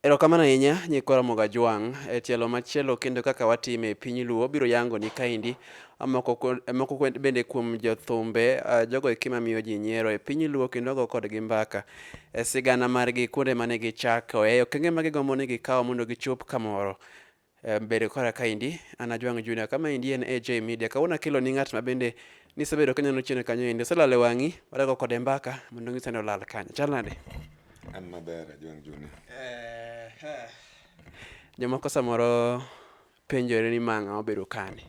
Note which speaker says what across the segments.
Speaker 1: Erokamano ahinya nyikwa Ramogi Ajwang'. E tielo machielo kendo kaka watime e piny Luo, biro yango ni kaendi moko bende kuom jothumbe jogo eki mamiyo ji nyiero e piny Luo kendo go kodgi mbaka e sigana margi kuonde mane gichakoe, okenge ma gigombo ni gikawo mondo gichop kamoro. Bedo kora kaendi an Ajwang' Junior, kama endi en AJ Media. Kawuono akelo ni ng'at ma bende nisebedo kaneno chien kanyo endi, oselal e wang'i, wadago kode mbaka mondo ng'ise ni olal kanyo. Chal nade?
Speaker 2: An maber Ajwang' Junior.
Speaker 1: Jomoko samoro penjore ni ma ng'a obedo kani.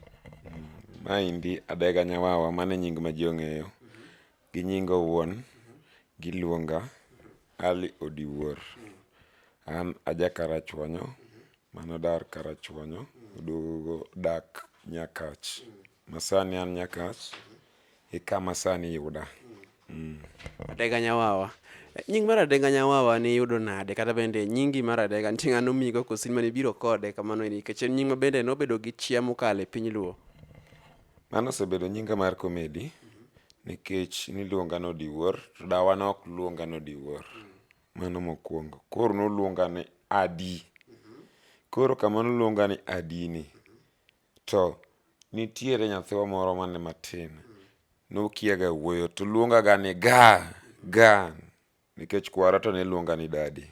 Speaker 2: Maendi Adega Nyawawa, mano e nying ma ji ong'eyo. Gi nyinga owuon giluonga Ali Odiwuor. An aja Karachuonyo, manodar Karachuonyo, oduogo dak Nyakach. Masani an Nyakach, e kama sani yuda.
Speaker 1: Adega Nyawawa. Nying mar Adega Nyawawa ni yudo nade? Kata bende nyingi mar Adega nitie ng'ano migo koso in mane ibiro kode kamano nikech en nying ma bende nobedo gi chia mokalo e piny Luo.
Speaker 2: Mano osebedo nyinga mar komedi, nikech niluonga ni Odiwuor, to dawa ne ok luonga ni Odiwuor. Mano mokwongo. Koro noluonga ni Adi. Koro kama noluonga ni Adi ni, to nitiere nyathiwa moro mane matin. Nokiaga wuoyo, to luonga ga ni Ga, nikech kwara to ne luonga ni Dadi.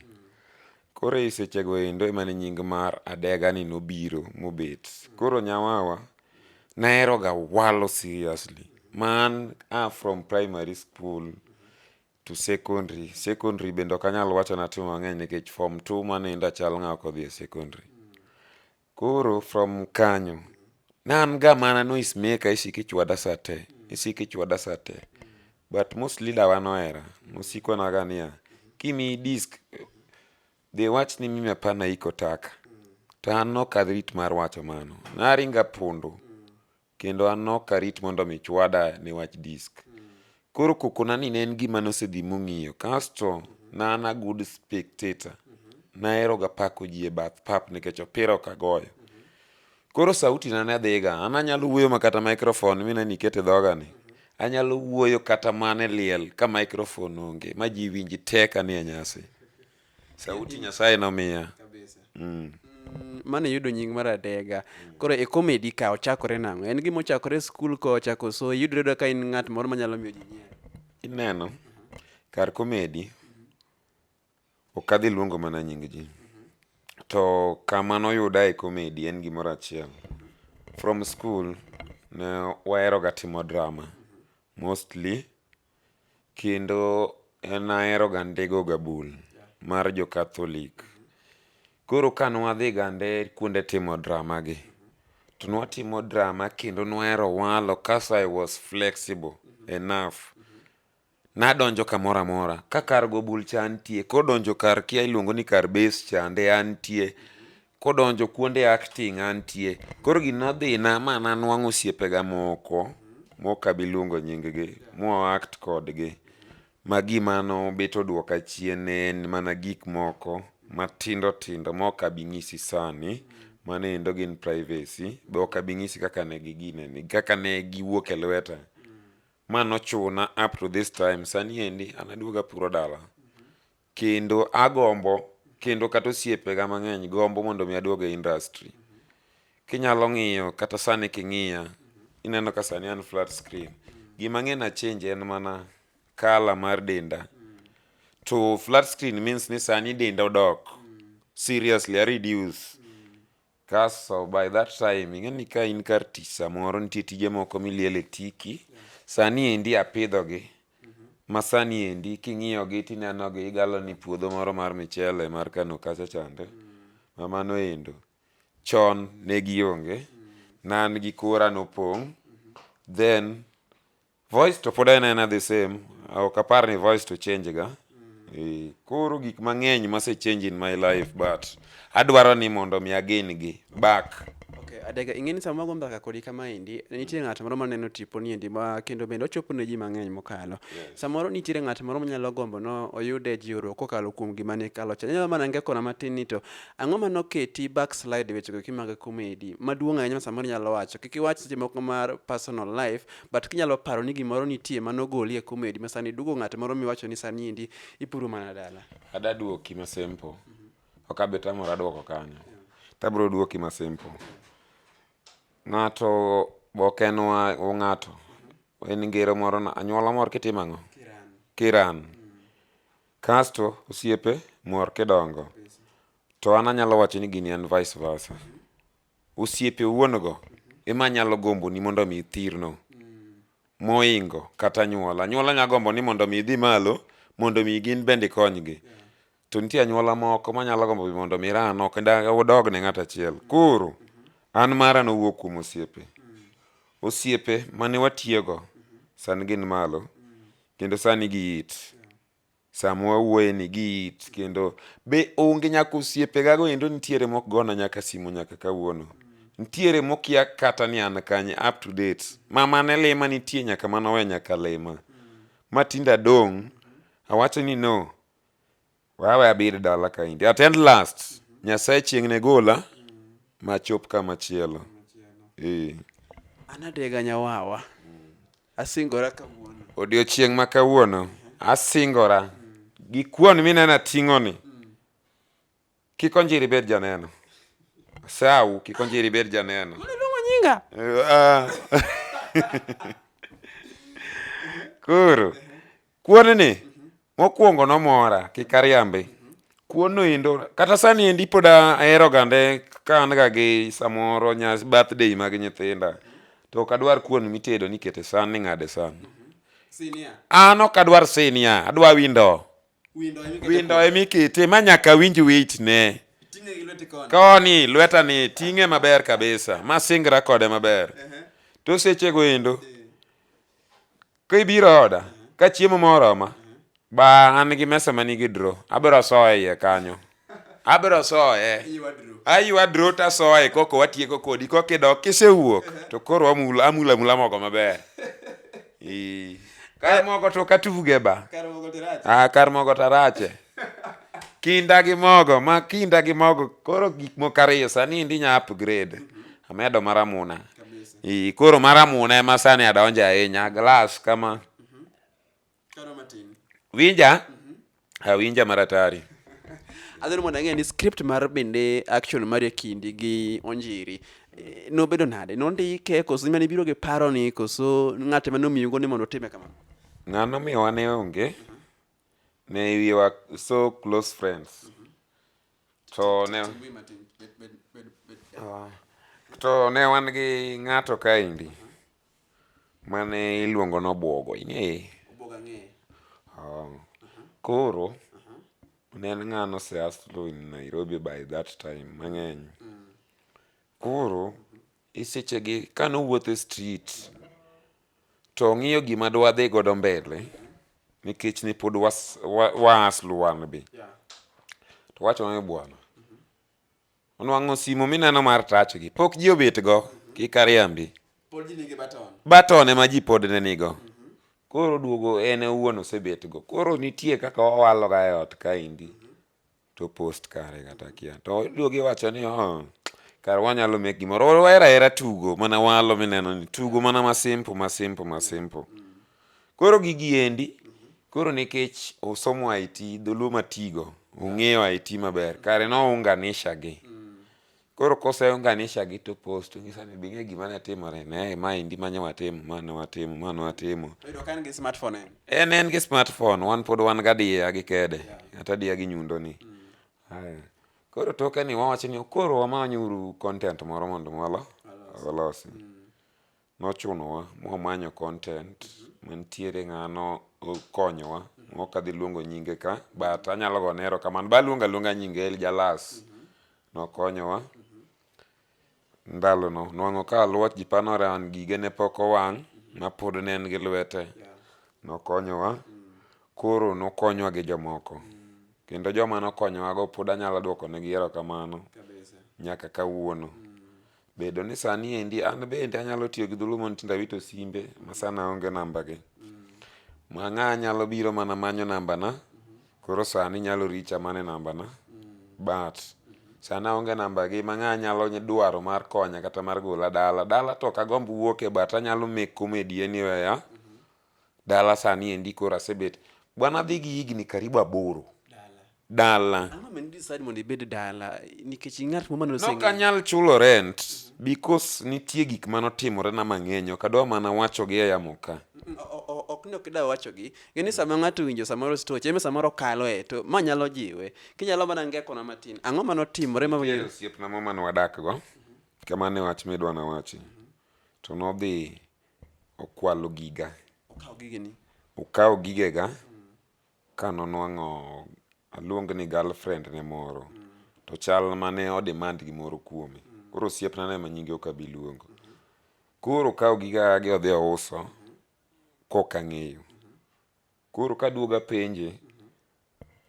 Speaker 2: Koro e sechego endo ema ne nying mar Adega ni nobiro mobet. Koro Nyawawa nahero ga walo seriously. Man from primary school to secondary. Secondary bende ok anyal wacho natimo mang'eny nikech form 2 manenda chal ng'a ok odhi e secondary. Koro from kanyo, nan ga mana noise maker isikichwada sa te. But mostly dawa nohera. Nosikona ga niya, kimi disk, dhi wach ni mimi hapana iko taka. To an nok arit mar wacho mano. Naringa pondo. Kendo an nok arit mondo mi chwada ne wach disk. Koro kokona ni ne en gima nosedhi mong'iyo. Kasto na an a good spectator. Nahero ga pako ji e bath pap nikech opira ok agoyo. Koro sauti na ne dhiga. An anyalo wuoyo makata microphone mina nikete dhoga ni. Anyalo wuoyo kata mane liel ka microphone onge. Ma ji winji teka ni e nyasi. Sauti Nyasaye nomiya.
Speaker 1: Mane yudo nying mar Adega. Koro e komedi ka ochakore nang'o? En gima ochakore e skul ko ochako so yudre ka in ng'at moro manyalo miyo ji nyiero.
Speaker 2: Ineno, kar komedi, ok adhi luongo mana nying ji. To kama noyuda e komedi en gimoro achiel. From school, ne wahero ga timo drama. Mostly, kendo nahero ga ndego ga bul mar jo Catholic. Koro ka nwadhi gande kuonde timo drama gi, to nwatimo drama kendo nwahero walo kaso I was flexible enough. Nadonjo kamoro amora, ka kar go bul cha antie, kodonjo kar kia iluongo ni kar base chande antie, kodonjo kuonde acting antie. Koro ginodhina ma nanwang'o osiepega moko, mokabiluongo nying gi, act kodgi. Ma gima nobet oduoka chien en mana gik moko matindo tindo mokabing'isi sani, manendo gin privacy, be okabing'isi kaka ne giwuok e lweta. Manochuna up to this time, sani endi an aduoga puro dala. Kendo agombo, kendo kata osiepega mang'eny gombo mondo mi aduog e industry. Kinyalo ng'iyo kata sani king'iya, ineno ka sani an flat screen. Gima ng'eny change en mana color mar denda. To flat screen means ni sani denda odok. Seriously, I reduce. Kaso by that time, ing'eni ka in kar tich samoro nitie tije moko miliel e tiki. Sani endi apidho gi. Ma sani endi king'iyo gi tineno gi igalo ni puodho moro mar michele mar Kano kacha chande. Ma mano endo. Chon ne gionge. Nan gi kora nopong'. Then voice to pod en the same. Ok apar ni voice to change ga. Koro gik mang'eny mase change in my life, but adwaro ni mondo mi again gi back.
Speaker 1: Okay, Adega, ing'eni sama wago mbaka kodi kama endi, nitie ng'at moro maneno tiponi endi ma kendo bende ochopo ne ji mang'eny mokalo. Samoro nitiere ng'at moro manyalo gombo no oyude jiuro kokalo kuom gima ne kalo cha. Nyalo mana ngekona matin ni to ang'o manoketi backslide wechego kimage komedi maduong' ahinya samoro nyalo wacho. Kik iwach seche moko mar personal life, but kinyalo paro ni gimoro nitie manogoli e komedi ma sani duogo ng'at moro miwacho ni sani endi ipuro mana dala.
Speaker 2: Adaduoki ma simple. ok abi tamora duoko kanyo. Tabro duoki ma simple. Ng'ato ok en ng'ato. En ngero moro na anyuola mor kitimo ang'o? Kiran. Kasto osiepe mor kidongo. To an anyalo wacho ni gini en vice versa. Osiepe wuon go ema nyalo gombo ni mondo mi thirno moingo kata anyuola. Anyuola nya gombo ni mondo mi dhi malo mondo mi gin bende konygi. To nitie anyuola moko manyalo gombo mondo mi ran ok odog ne ng'at achiel. Koro an mara nowuok kuom osiepe. Osiepe mane watiyogo sani gin malo kendo sani gi it. Sama wawuoye ni gi it kendo be onge nyaka osiepe gago endo nitiere mok gona nyaka simu nyaka kawuono. Nitiere mokia kata ni an kanye up to date. Mama ne lima nitie nyaka manowe nyaka lima. Matinda dong awacho ni no. Wawe abir dala kaindi. At end last Nyasaye chieng' ne gola machop kama chielo.
Speaker 1: Anadega nyawawa. Asingora kawuono.
Speaker 2: Odiochieng' ma kawuono asingora gi kuon minena ting'oni. Kikonjiri bed janeno. Sau kikonjiri bed janeno.
Speaker 1: Luongo nyinga.
Speaker 2: Koro kuon ni mokwongo nomora kikariambe. Kuon no endo kata sani endi pod ahero gande ka an ga gi samoro nyas birthday mag nyithinda. To ok adwar kuon mitedo nikete san ni ng'ade san.
Speaker 1: Sinia.
Speaker 2: An ok adwar sinia, adwa windo. Windo emikete ma nyaka winj weit ne.
Speaker 1: Ting'e gi lweti koni.
Speaker 2: Koni lweta ni ting'e maber kabisa. Ma singra kode maber. To sechego endo. Kibiro oda ka chiemo moroma. Ba an gi mesa manigi draw. Abiro soye iye kanyo. Abiro soye. Aywa draw ta soye koko watieko kodi kokidok kisewuok to koro amula mogo maber. Kar mogo to katuge ba.
Speaker 1: Kar mogo tirache.
Speaker 2: Kar mogo tarache. Kinda gi mogo koro gik moko ariyo sani indi nya upgrade. Amedo maramuna. Koro maramuna ema sani adonja ahinya glass kama.
Speaker 1: Karo matin.
Speaker 2: Winja? Winja maratari.
Speaker 1: Adhero mondo ang'e ni script mar bende action mar kindi gi Onjiri nobedo nade? Nondike koso mane biro gi paro ni koso ng'at ma nomiyo ni mondo otime kamano?
Speaker 2: Ng'ano miyowa ne onge. Ne we were so close friends. To ne wan gi ng'ato kaindi mane iluongo nobuogo ing'eye.
Speaker 1: Obuogo ang'eye.
Speaker 2: Koro ne en ng'ano seaslo in Nairobi by that time mang'eny. Koro isechegi kanowuotho street to ng'iyo gima dwadhi godo mbele nikech ni pod waaslu wan be. To wacho ne bwana. Onwang'o simu mineno mar touch gi pok ji obet go kikariambi.
Speaker 1: Pod ji nigi baton.
Speaker 2: Baton ema ji pod ne nigo. Koro duogo en owuon osebet go. Koro nitie kaka owalo ga e ot kaindi. To post kare kata kia. To duogi wacho ni kar wanyalo make gimoro. Era tugo mana walo mineno ni tugo mana ma simple. Koro gigi endi. Koro nikech osomo IT dholuo matigo. Ong'eyo IT maber. Kare no unganisha gi. Koro kose unganisha gi to post. Ngisa ni bing'e gima ne timore. Ne ma indi manya watimo. Mano watimo.
Speaker 1: Oido kan gi smartphone
Speaker 2: En gi smartphone. Wan pod wan gadiya gi kede. Ata diya gi nyundo ni. Koro toke ni wawacho ni koro wamanyuru content moro mondo walosi. Nochunowa mwamanyo content mantiere ng'ano konyowa. Mokadhi luongo nyinge ka. But anyalo go nero kamano. Ba luonga nyinge Eljalas. Nokonyowa. Ndalo no. Nwang'o ka aluot jipanore an gige ne poko wang'. Ma pod ne en gi lwete. Nokonyowa. Koro nokonyowa gi jomoko. Kendo joma nokonyowa go pod anyalo duoko negi erokamano. Nyaka kawuono. Bedo ni sani endi an bende anyalo tiyo gi dholuo mondo tinda wito simbe. Masana onge namba gi. Ma ng'a nyalo biro mana manyo namba na. Koro sani nyalo richa mane namba na. But sana onge namba gi ma ng'a nyalo dwaro mar konya kata mar gola dala. Dala to kagomb wuoke but anyalo make comedy anywhere. Dala sani endi koro asebet. Bwana dhi gi higni karibu 8. dala.
Speaker 1: Ang'o ma decide mondo ibed dala nikech ng'at mo mane
Speaker 2: Nok anyal chulo rent because nitie gik manotimore na mang'eny. Ok adwa mana wacho gi e yamo ka.
Speaker 1: ok ne okida wachogi gini sama ng'ato winjo samoro stoch eme samoro kalo to ma nyalo jiwe kinyalo mana ngekona matin ang'o manotimore ma
Speaker 2: Nitie osiepna mo mane wadak go kamane wach midwa na wachi to nodhi okwalo giga
Speaker 1: okaw gigeni
Speaker 2: okawo gigega kanonwang'o aluong ni girlfriend ne moro to chal mane o demand gimoro kuome koro osiepna ne manyinge ok abi luongo koro okawo giga gi odhi ouso koka ng'eyo koro kaduoga penje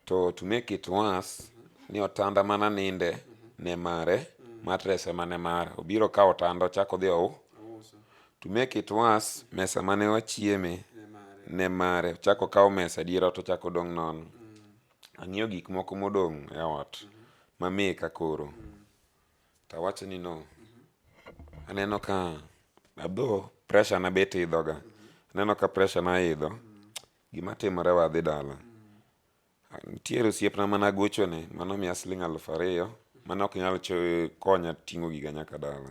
Speaker 2: to make it worse ni otanda mana ninde ne mare matress mane mare obiro kawo otanda ochako dhi to make it worse mesa mane wachieme ne mare ochako kawo mesa diera to ochako dong' nono ang'iyo gik moko modong' e ot mameka koro tawacho ni no aneno ka abdo pressure na bet idhoga aneno ka pressure na idho gima timore wadhi dala nitiere osiepna mana gochone mano miya siling 2,000 mano ok nyal konya ting'o giga nyaka dala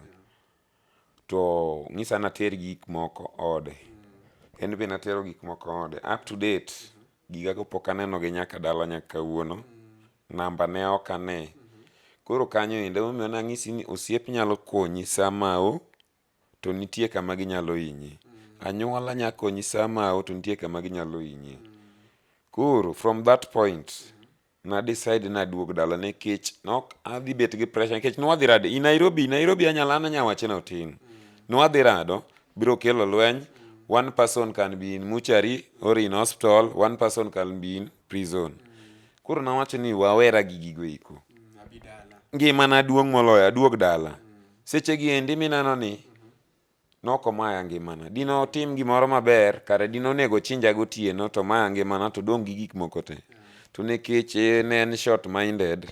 Speaker 2: to ng'isa nater gik moko ode en be natero gik moko ode up to date giga go pok aneno gi nyaka dala nyaka kawuono namba ne ok ane koro kanyo ende momiyo nang'isi ni osiep nyalo konyi samao to nitie kama ginyalo hinyi anyuola nyalo konyi samao to nitie kama ginyalo hinyi koro from that point na decide na duog dala nikech nok adhi bet gi pressure nikech nwadhi rado i Nairobi anyala wache na otin nwadhi rado biro kelo lweny one person can be in mortuary or in hospital one person can be in prison koro nawacho ni wawera gi gigo iko ngima na duong' moloyo aduog dala seche gi endi mineno ni noko maya ngimana dino tim gimoro maber kare dino nego chinja gotieno to maya ngimana to dong' gi gik moko te to nikech ne en short minded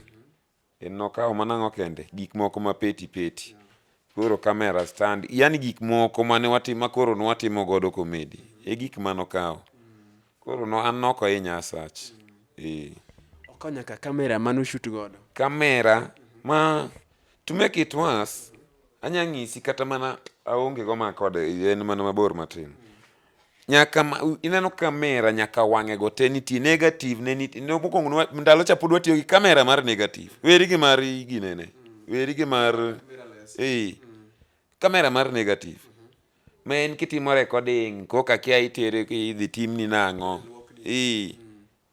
Speaker 2: en nokawo manang'o kende gik moko ma peti koro kamera stand yani gik moko mane watimo koro nwatimo godo komedi e gik manokawo koro no an noko hinya sach
Speaker 1: okonya ka kamera mano shoot godo
Speaker 2: kamera ma to make it worse anya ng'isi kata mana aonge go makode en mana mabor matin nyaka ineno kamera nyaka wang'e go te nitie negative ne nitie no mokwongo ndalo cha pod watiyo gi kamera mar negative weri gi mar ginene weri gi mar kamera mar negative ma en kitimo recording koka kia itere idhi timni nang'o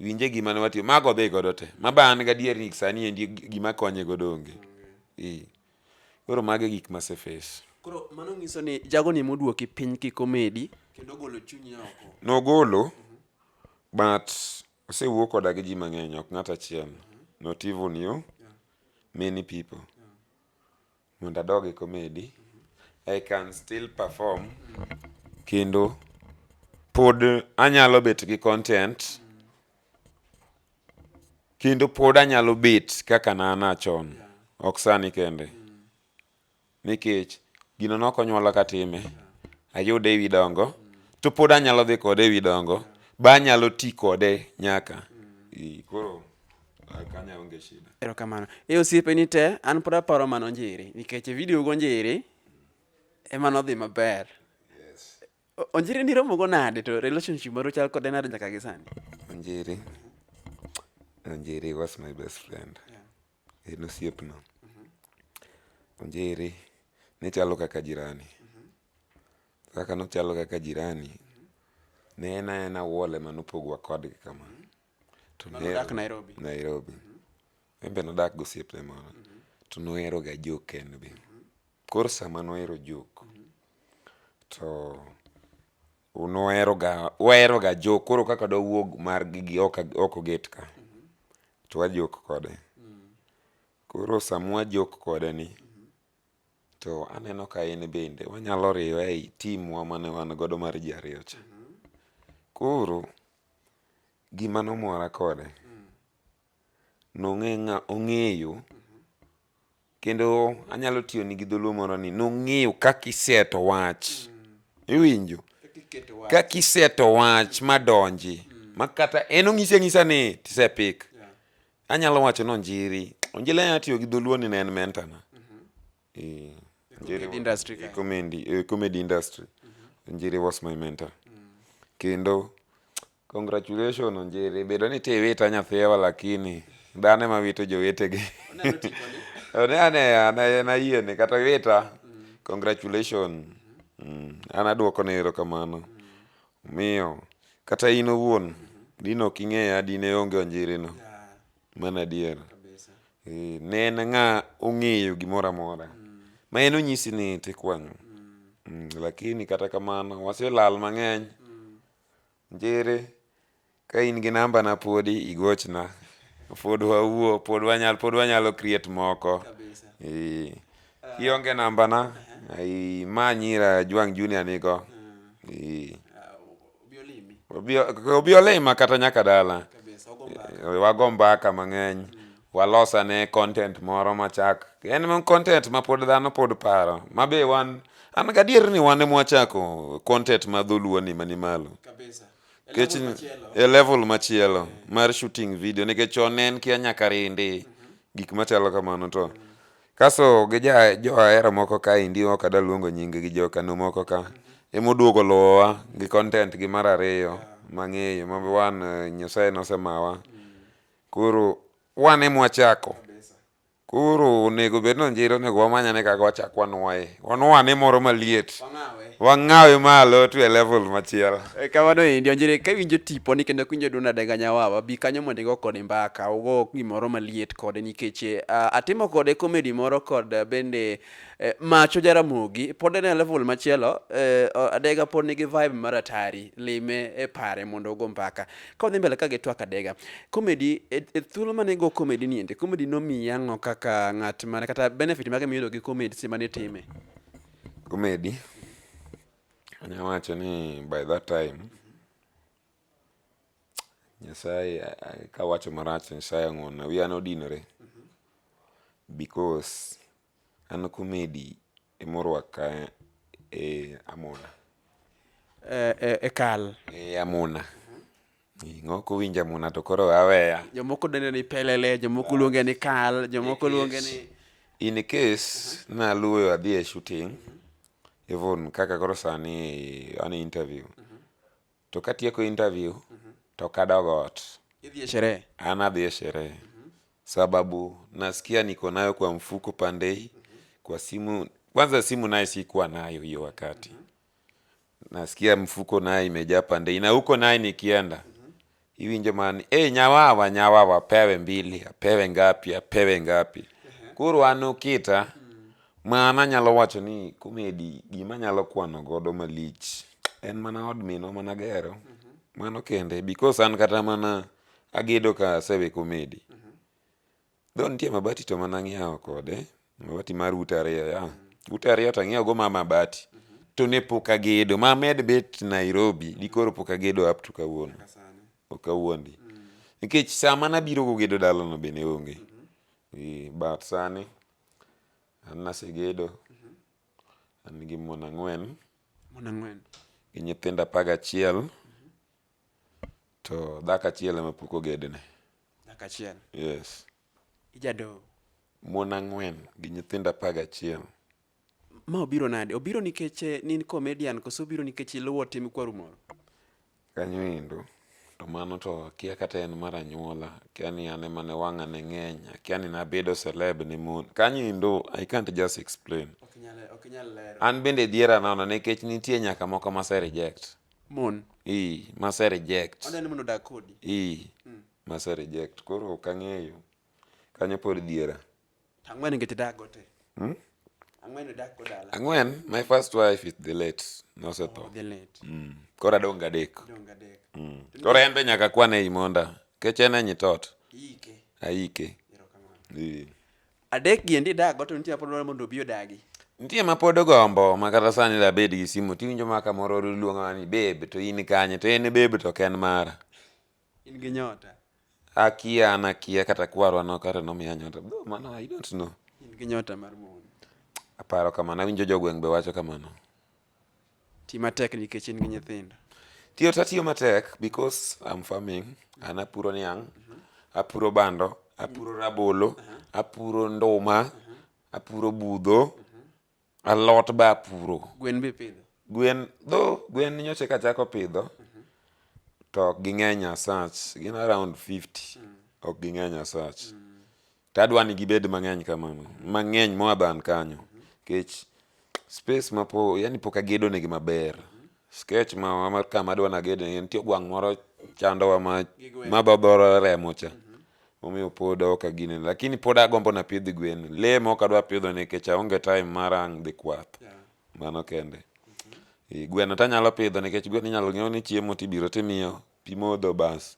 Speaker 2: winje gima ne watiyo mago dhi godo te maban gadier ni sani endi gima konye godo onge koro mage gik maseface
Speaker 1: koro mano ng'iso ni jago ni moduoki piny ki komedi kendo golo chunyi oko
Speaker 2: nogolo but osewuo koda gi ji mang'eny ok ng'at achiel not even you many people mondo adog e komedi I can still perform kendo pod anyalo bet gi content kendo pod anyalo bet kaka nana chon ok sani kende nikech gino nokonyuola katime ayude ewi dongo to pod anyalo dhi kode ewi dongo ba anyalo ti kode nyaka koro kanya onge shida
Speaker 1: erokamano osiepeni te an pod aparo mano Njeri nikech video go Njeri ema nodhi maber Onjiri ni romo go nade to relationship maro chal kode nade nyaka gi sani
Speaker 2: Onjiri was my best friend en osiepna Onjiri ne chalo kaka jirani kaka nochalo kaka jirani ne en awuole manopogwa kodgi kama to
Speaker 1: nodak
Speaker 2: Nairobi embe nodak gosiepne moro to nohero ga jok en be koro sama nohero jok to wahero ga jok koro kaka dowuog mar gigi ok oget ka to wajok kode koro sama wajok kode ni to aneno ka en bende wanyalo riwe ei team wa mane wan godo mar ji ariyo cha koro gima nomora kode ong'eyo kendo anyalo tiyo ni gi dholuo moro ni nong'eyo kaka iseto wach iwinjo kaka iseto wach madonji makata en ong'isi ang'isa ni tisepik anyalo wacho no Njiri anya tiyo gi dholuo ni ne en mentor na.
Speaker 1: Comedy industry ka.
Speaker 2: Comedy industry. Njiri was my mentor. Kendo congratulations Njiri, bedo ni tiwita nyathiwa lakini dhane ma wito jowetegi. Na yiene kata wita. Congratulations. Ana duoko ne erokamano. Miyo kata in owuon dino king'eya dine onge Njiri no. Mana adier. Ne en ng'a ong'eyo gimoro amora. Ma en onyisi ni tikwanyo. Lakini kata kamano waselal mang'eny. Njiri ka in gi namba na podi igochna. Pod wawuo, pod wanyalo create moko. Kionge namba na manyira Juang Junior nigo. Obiolima kata nyaka dala. Wago mbaka mang'eny. Walosa ne content moro machak. En content ma pod dhano pod paro. Mabe an gadier ni wan mwachako content ma dholuo ni mani malo. E level machielo mar shooting video nikech onen kia nyaka rinde gik machalo kamano to. Kaso gi jo ahera moko ka indi ok ada luongo nyinge gi jo kano moko ka. Emoduogo lowa gi content gi mar ariyo mang'eyo mabe wan Nyasaye nosemawa. Koro wan mwachako. Koro onego bed no Njiri onego wamanyane kaka wachak wanwaye. Wane moro maliet. Wang'awe malo to a level machielo.
Speaker 1: Kamano indi Njiri ka winjo tipo ni kendo kwinjo Duna Denga Nyawawa bi kanyo mondo igo kode mbaka ugo gimoro maliet kode nikech atimo kode comedy moro kod bende Macho Jaramogi pod en level machielo. Adega pod nigi vibe maratari lime e pare mondo ugo mbaka ka dhi mbele ka gitwak Adega comedy thuolo mane go comedy ni ende comedy no miyang'o kaka ng'at mane kata benefit mage miyudo gi comedy sima ne time
Speaker 2: comedy. Anya wacho ni by that time Nyasaye ka wacho marach Nyasaye ng'ona wiya nodinore because an comedy emorwaka Amuna
Speaker 1: kal
Speaker 2: Amuna ng'oko winja Amuna to koro aweya.
Speaker 1: Jomoko dende ni pelele, jomoko luonge ni kal, jomoko luonge ni
Speaker 2: in case na luwe adhi e shooting even kaka koro sani an interview to katieko interview to kadogo ot
Speaker 1: idhi e sherehe.
Speaker 2: Ana adhi e sherehe sababu nasikia niko nayo kwa mfuko pandei kwa simu. Kwanza simu naye sikuwa nayo hiyo wakati. Nasikia mfuko naye imejaa pandei na huko naye nikienda hivi njomani nyawawa pewe mbili, pewe ngapi. Kuro anukita mana nyalo wacho ni comedy gima nyalo kwano godo malich en mana od mino mana gero mano kende because an kata mana agedo ka sewe comedy. Don nitie mabati to mana ng'iewo kode mabati mar ute ariyo to ng'iewo go mabati to ne pok agedo mamed bet Nairobi dikoro pok agedo up to kawuono okawuondi nikech sama nabiro go gedo dalano bende onge. But sani an nasegedo an gi mon ang'wen gi nyithinda 11 to dhako achiel ema pok ogedne.
Speaker 1: Dhako achiel?
Speaker 2: Yes.
Speaker 1: Ijado?
Speaker 2: Mon ang'wen gi nyithinda 11.
Speaker 1: Ma obiro nade? Obiro nikech nin comedian koso obiro nikech iluwo tim kwaru moro?
Speaker 2: Kanyo endo to mano to kia kata en mar anyuola kia ni an ema ne wang'a ne ng'eny kia ni nabedo celeb ni mon. Kanyo endo I can't just explain.
Speaker 1: Okinyal lero.
Speaker 2: An bende dhiera nono nikech nitie nyaka moko mase reject.
Speaker 1: Mon?
Speaker 2: Mase reject.
Speaker 1: Onda ni mondo dak kodi?
Speaker 2: Mase reject. Koro ok ang'eyo. Kanyo pod dhiera.
Speaker 1: Ang'wen ngeti dak gote? Ang'wen dak kodala?
Speaker 2: Ang'wen, my first wife is the late. Nosetho.
Speaker 1: The late.
Speaker 2: Koro adong adek. Koro en be nyaka kwane imonda. Kech en nyitot. Aike.
Speaker 1: Adek gi endi dak gote nitie pod mondo obi odagi?
Speaker 2: Nitie ma pod gombo makata sani dabed gi simu tiwinjo maka moro luonga ni babe to in kanye to en babe to ken mara.
Speaker 1: In gi nyota?
Speaker 2: Akia kata kwarwa no kata nomiya nyota. Mano I don't know.
Speaker 1: In gi nyota mar mon?
Speaker 2: Aparo kamano, awinjo jogweng' be wacho kamano.
Speaker 1: Ti matek nikech in gi nyithindo?
Speaker 2: Tiyo matek because I'm farming. An apuro niang', apuro bando, apuro rabolo, apuro nduma, apuro budho, alot ba apuro.
Speaker 1: Gwen be pidho?
Speaker 2: Gwen nyocha kachako pidho, to ok ging'eny asach, gin around 50, ok ging'eny asach. To adwa ni gibed mang'eny kamano, mang'eny moadhan kanyo, kech space yani pok agedo negi maber. Sketch mar kama adwa nagedo nitie gwang' moro chandowa ma dhodhoro remo cha. Omiyo pod ok agine, lakini pod agombo na pidh gwen. Lee mok adwa pidho nikech aonge time mar ang' dhi kwath. Mano kende. Gweno tanyalo pidho nikech gwen inyalo ng'iew ni chiemo tibiro timiyo pi modho bas.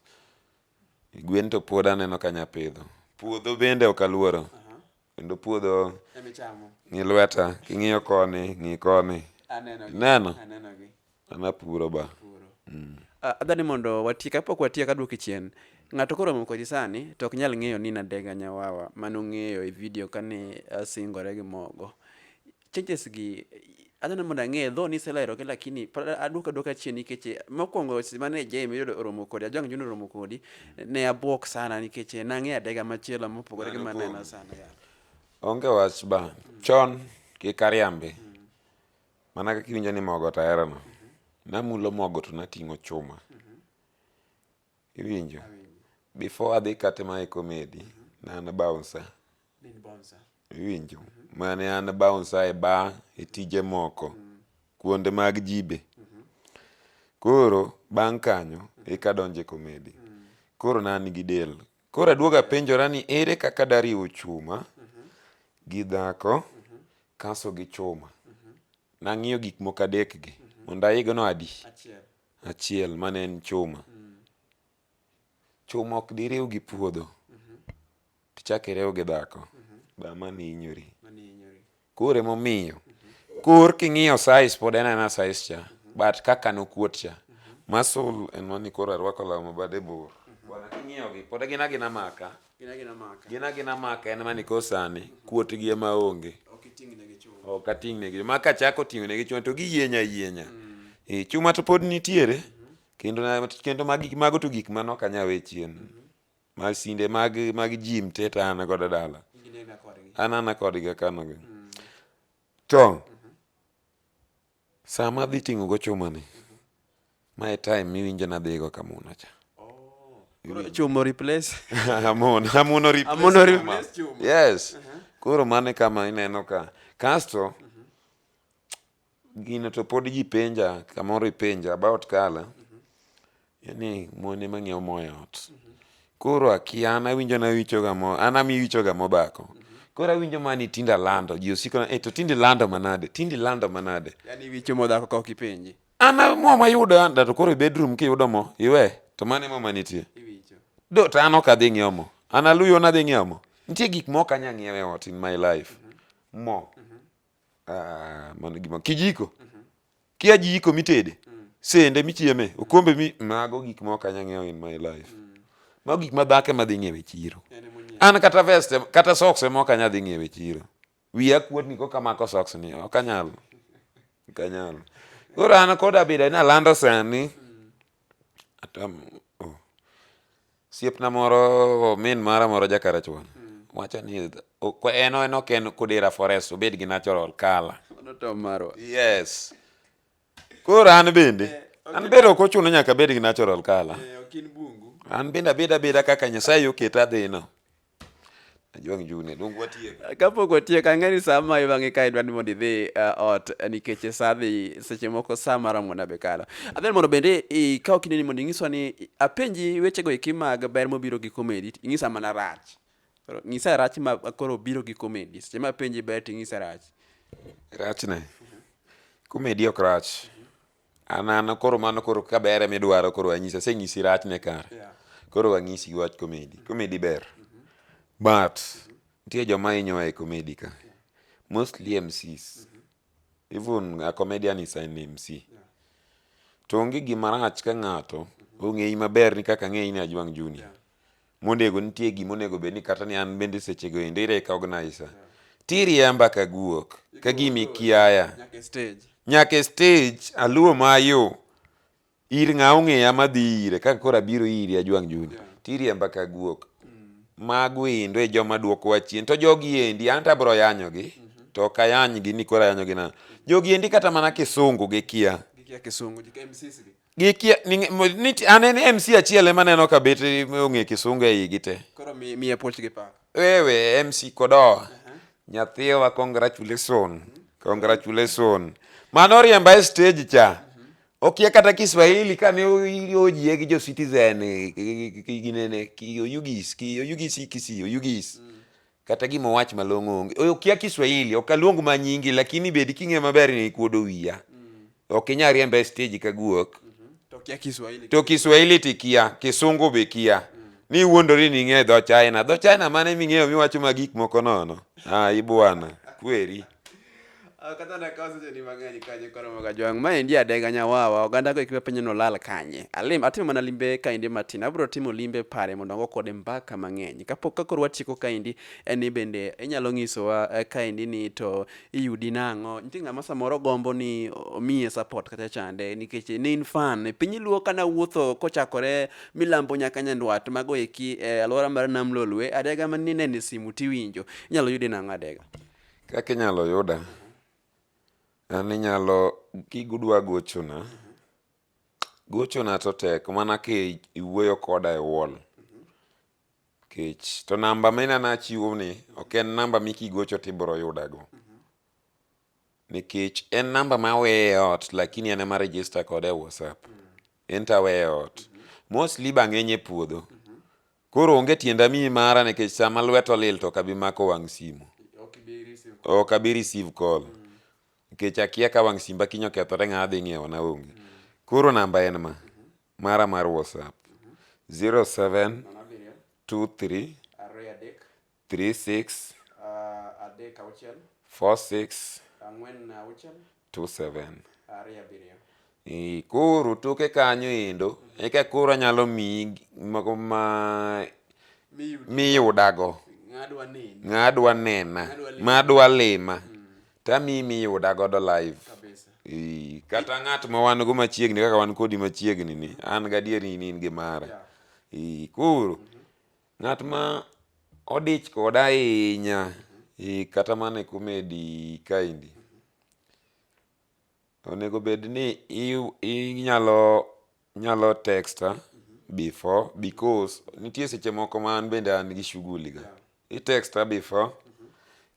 Speaker 2: Gwen to pod aneno kanya pidho. Puodho bende ok aluoro. Kendo puodho ng'i lweta, king'iyo koni, ng'i koni. Neno? Ana puro ba.
Speaker 1: Adhani mondo watie, kapok watie kaduoki chien. Ng'ato koro moko ji sani to ok nyal ng'eyo ni Nadega Nyawawa manong'eyo e video kane singore gi mogo. Changes gi adhani mondo ang'e dho niselero ke, lakini aduoka chien nikech mokwongo mane Jame yudo romo kodi, Ajwang' Junior romo kodi, ne abwok sana nikech nang'e adega machielo mopogore gi maneno sana.
Speaker 2: Onge wach ba. Chon kik ariambi. Mana kaka iwinjo ni mogo to aherono. Namulo mogo to nating'o chuma. Iwinjo? Before adhi kate ma comedy, ne an bouncer. Iwinjo? Mane an bouncer e bar, e tije moko, kuonde mag jibe. Koro bang' kanyo eka donje comedy. Koro ne an gi del. Koro aduoga penjora ni ere kaka dariwo chuma gi dhako kaso gi chuma. Nang'iyo gik moko adek gi mondo aigno adi? Achiel mane en chuma. Chuma ok diriw gi puodho, tichak iriw gi dhako, ba mani hinyori. Koro emomiyo kor king'iyo size pod en aena size cha, but kaka nokuot cha, muscle en mani koro arwako law mabade bor. Bwana king'iyo gi pod gin agina maka. Gin agina maka en mani ko sani kuot gi ema onge. Ok ating' negi. Ma kachako ting'o negi chuma to giyienya. Chuma to pod nitiere. Kendo mago to gik mano ok anyal we chien. Masinde mag gym te to an godo dala. An kodgi akano gi. To sama adhi ting'o go chuma ni, my time miwinjo nadhigo kamuna cha.
Speaker 1: Chumo replace?
Speaker 2: Amuno replace chuma. Yes. Koro mane kama ineno ka. Kasto gino to pod ji penja, kamoro ipenja about color. Yani mone mang'iewo mo e ot. Koro akia an awinjo na wichoga mo, an amiwichoga mobako. Koro awinjo mani tinda lando, ji osiko to tindi lando manade.
Speaker 1: Yani wicho mo dhako ka ok ipenji.
Speaker 2: An mo mayudo anda to koro bedroom kiyudo mo, iwe, to mane mo manitie.
Speaker 1: Iwicho.
Speaker 2: Do to an ok adhi ng'iewo mo. An aluyo nadhi ng'iewo mo. Nitie gik moko anya ng'iewo e ot in my life. Mo. Mano gima kijiko. Kia jiko mitede. Sende michieme, okombe mago gik moko anya ng'iewo in my life. Mago gik madhake madhi ng'iewo e chiro. An kata vest kata socks moko anya dhi ng'iewo e chiro. Wiya kuot ni koka mako socks ni ok anyal. Koro an koda beda ni alando sani. Siepna moro min mara moro jakarachuon. Wacho ni eno ken Kudira Forest obed gi natural color.
Speaker 1: To maro.
Speaker 2: Yes. Koro an bende ok ochuno nyaka bed gi natural color.
Speaker 1: Okin bungu.
Speaker 2: An bende abeda kaka Nyasaye oketa dhino. Ajwang' Junior, dong watie.
Speaker 1: Kapok watie kang'eni sama iwang'e ka idwa ni mondo idhi ot nikech sa dhi seche moko sa maromo na bekalo. Adhani mondo bende ikaw kinde mondo ing'iswa ni apenji wechego eki mag ber mobiro gi comedy, ing'isa mana rach. Ng'isa rach ma koro biro gi comedy. Seche ma apenji ber to ing'isa rach.
Speaker 2: Rach ne. Comedy ok rach. An koro mano koro ka ber midwaro koro anyisa seng'isi rach ne kare. Koro wang'isi wach comedy. Comedy ber. But nitie joma hinyowa e comedy ka. Mostly MCs. Even a comedian is an MC. To onge gima rach ka ng'ato ong'eyi maber ni kaka ng'eyi ni Ajwang' Junior. Monego nitie gima onego bed ni kata ni an bende sechego endo irecognize. Tiriemba ka guok. Ka gimi kiaya. Nyaka stage aluo mayo. Ir ng'a ong'eya madhi ire kaka koro abiro iri Ajwang' Junior. Tiriemba ka guok. mago endo e joma duokowa chien. To jogi endi an tabro yanyogi, to ok ayanygi ni koro ayanyogi na. Jogi endi kata mana kisungu gikia.
Speaker 1: Gikia kisungu, MCs gi.
Speaker 2: Gikia, an en MC achiel ema neno ka bet ong'e kisungu e igi te.
Speaker 1: Koro miye puoch gi pak.
Speaker 2: Wewe MC Kodo, nyathiwa congratulations. Congratulations. Mano riemba e stage cha. Okia kata Kiswahili kane oyie gi jo Citizen ginene Oyugis. Kata gima wach malong'o onge. Okia Kiswahili, ok aluong manyingi lakini bed king'e maber ni kuodo wiya. Ok inyal riemba e stage ka guok.
Speaker 1: To kia Kiswahili.
Speaker 2: To Kiswahili tikia, Kisungu be kia. Ni wuondori ni ng'e dho China. Dho China mane ming'eyo miwacho magik moko nono. Ibuana. Kweri.
Speaker 1: Kata na kawaza je ni mang'eny kanye koro moga jwang'. Ma endi Adega Nyawawa, oganda go ikiwa penyo no lal kanye. Atimo mana limbe kaindi matin. Abro timo limbe pare mondo ngo kode mbaka mang'eny. Kapok ka koro watieko kaindi en ni bende inyalo ng'isowa kaindi ni to iyudi nang'o. Nitie ng'ama samoro gombo ni omiye support kata chande nikech ne in fan. Piny luo kana wuotho kochakore milambo nyaka nyandwat mago eki alwora mar Nam Lolwe. Adega man ni nene simu tiwinjo. Inyalo yudi nang'o Adega?
Speaker 2: Kaka inyalo yuda? An inyalo kigudwa gochona. Gochona to tek mana ki iwuoyo koda e wall. Kech to namba mena nachiwo ni ok en namba mikigocho tibro yudago. Nikech en namba maweye ot lakini en ema register kode e WhatsApp. Enta weye ot. Mostly bang'enye puodho. Koro onge tienda mi mara nikech sama lweto lil to kabi mako wang' simu. Ok abi receive call. Nikech akia ka wang' simba kinyo kethore ng'a dhi ng'iewo na onge. Koro namba en ma. Mara mar WhatsApp. 07 23 36 46 27. Koro toke kanyo endo eka koro anyalo miyudago ng'adwa nena madwa lima tami miyudagodo live. Kata ng'at ma wan go machiegni kaka wan kodi machiegni ni an gadier ni in gi mara. Koro ng'at ma odich koda ahinya kata mana e komedi kaindi onego bed ni inyalo texta before because nitie seche moko ma an bende an gi shughuli ga. I texta before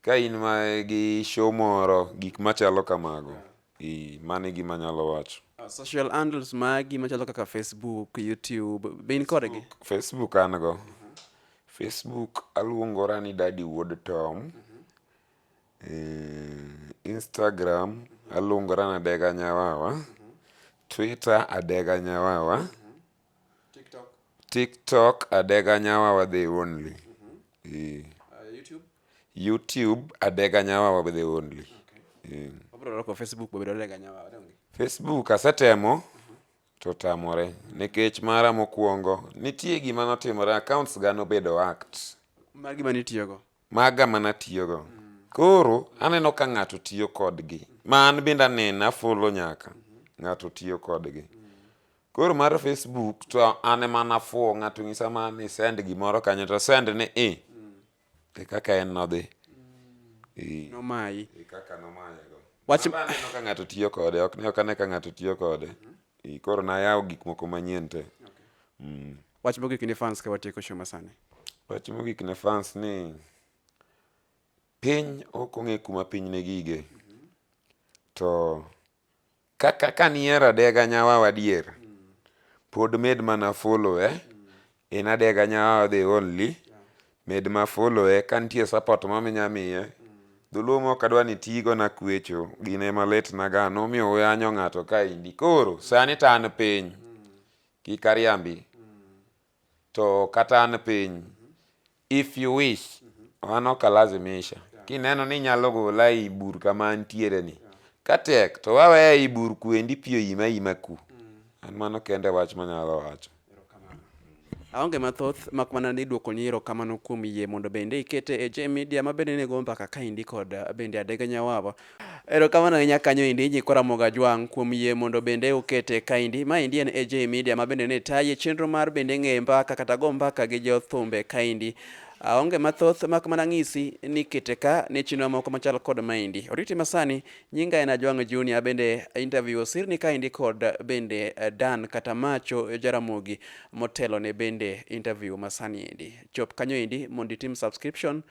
Speaker 2: ka in ma gi show moro gik machalo kamago. Mane gima nyalo wacho.
Speaker 1: Social handles magi machalo kaka Facebook, YouTube, be in kodegi?
Speaker 2: Facebook an go. Facebook aluongora ni Daddy Wuod Tom. Instagram aluongora na Adega Nyawawa. Twitter Adega Nyawawa. TikTok Adega Nyawawa the only. YouTube Adega Nyawawa the only. Facebook asetemo to tamore nikech mara mokuongo nitie gima notimore accounts ga nobedo hacked.
Speaker 1: Magi manitiyogo.
Speaker 2: Maga manatiyogo. Koro aneno ka ng'ato tiyo kodgi. Ma an bende anena follow nyaka. Ng'ato tiyo kodgi. Koro mar Facebook to ane mana fuo ng'ato ng'isa mani send gimoro kanyo to send ni e kaka en nodhi.
Speaker 1: Nomai.
Speaker 2: Kaka nomai go. Wach aneno ka ng'ato tiyo kode, ok ne okane ka ng'ato tiyo kode. Koro na yawo gik moko manyien te.
Speaker 1: Wach mogik ni fans ka watieko show masani.
Speaker 2: Wach mogik ne fans ni piny ok ong'e kuma piny ne gige. To kaka niero Adega Nyawawa adier. Pod med mana follow in Adega Nyawawa the only. Med ma follow ka nitie support ma minyamiye. Dholuo mok adwa ni tigo na kwecho gine malet na ga nomiyo oyanyo ng'ato ka indi. Koro sani tan piny kik ariambi to kata an piny if you wish wano kalazimisha kineno ni nyalo gola i bur kama ntiere ni katek to wawe i bur kuendi piyo ima ku an mano kende wach manyalo wacho.
Speaker 1: Aonge mathoth mak mana ni duoko ni erokamano kuom yie mondo bende ikete e J Media ma bende nego mbaka kaindi kod bende Adega Nyawawa. Erokamano ahinya kanyo indi nyikora moga jwang' kuom yie mondo bende ukete kaindi. Ma indi en AJ Media ma bende ne taye chenro mar bende ng'e mbaka kata go mbaka gi jothumbe kaindi. Aonge mathoth mak mana ng'isi ni kete ka ne chinwa moko machal kod maendi. Oriti masani nyinga en Ajwang' Junior, bende interview osirni kaendi kod bende Dan kata Macho Jaramogi motelo ne bende interview masani endi. Chop kanyo endi mondo itim subscription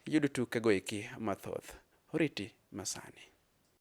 Speaker 1: yud tukego eki mathoth. Oriti masani.